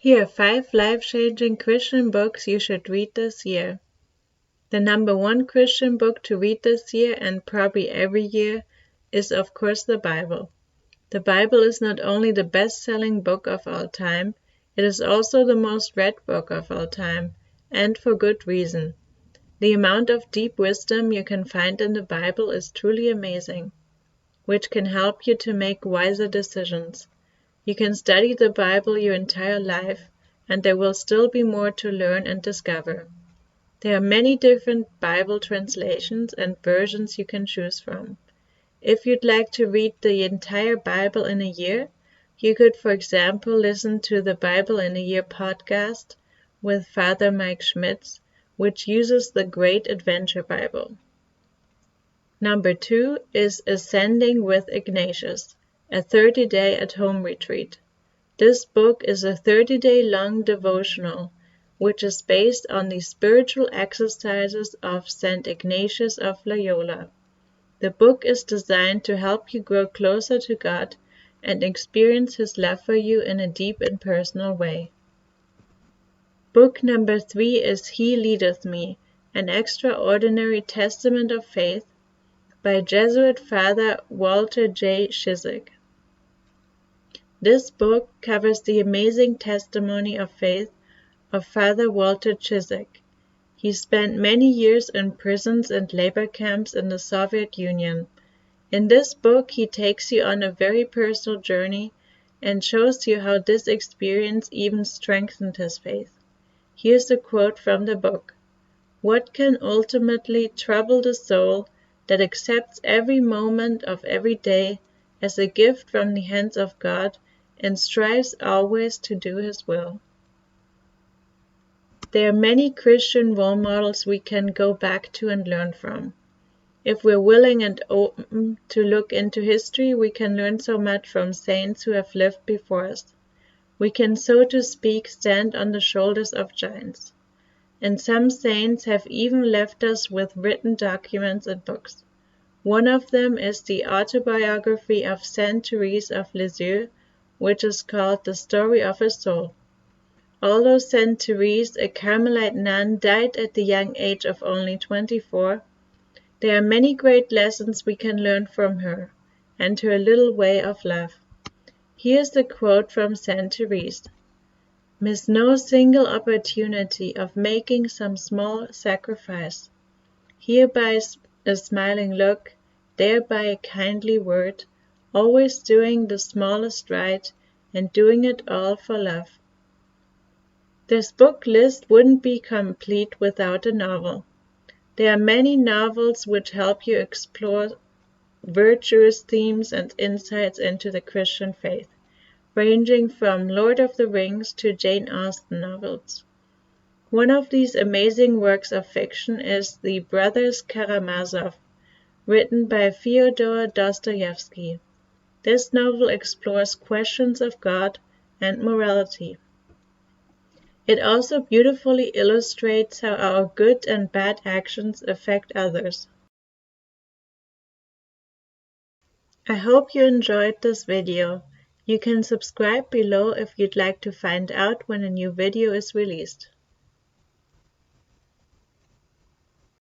Here are 5 life-changing Christian books you should read this year. The number 1 Christian book to read this year, and probably every year, is of course the Bible. The Bible is not only the best-selling book of all time, it is also the most read book of all time, and for good reason. The amount of deep wisdom you can find in the Bible is truly amazing, which can help you to make wiser decisions. You can study the Bible your entire life, and there will still be more to learn and discover. There are many different Bible translations and versions you can choose from. If you'd like to read the entire Bible in a year, you could, for example, listen to the Bible in a Year podcast with Father Mike Schmitz, which uses the Great Adventure Bible. Number 2 is Ascending with Ignatius, a 30-day at-home retreat. This book is a 30-day long devotional, which is based on the spiritual exercises of St. Ignatius of Loyola. The book is designed to help you grow closer to God and experience His love for you in a deep and personal way. Book number 3 is He Leadeth Me, an extraordinary testament of faith by Jesuit Father Walter J. Ciszek. This book covers the amazing testimony of faith of Father Walter Ciszek. He spent many years in prisons and labor camps in the Soviet Union. In this book, he takes you on a very personal journey and shows you how this experience even strengthened his faith. Here's a quote from the book. "What can ultimately trouble the soul that accepts every moment of every day as a gift from the hands of God and strives always to do His will?" There are many Christian role models we can go back to and learn from. If we're willing and open to look into history, we can learn so much from saints who have lived before us. We can, so to speak, stand on the shoulders of giants. And some saints have even left us with written documents and books. One of them is the autobiography of Saint Therese of Lisieux, which is called The Story of a Soul. Although Saint Therese, a Carmelite nun, died at the young age of only 24, there are many great lessons we can learn from her and her little way of love. Here's a quote from Saint Therese. "Miss no single opportunity of making some small sacrifice, hereby a smiling look, thereby a kindly word, always doing the smallest right, and doing it all for love." This book list wouldn't be complete without a novel. There are many novels which help you explore virtuous themes and insights into the Christian faith, ranging from Lord of the Rings to Jane Austen novels. One of these amazing works of fiction is The Brothers Karamazov, written by Fyodor Dostoevsky. This novel explores questions of God and morality. It also beautifully illustrates how our good and bad actions affect others. I hope you enjoyed this video. You can subscribe below if you'd like to find out when a new video is released.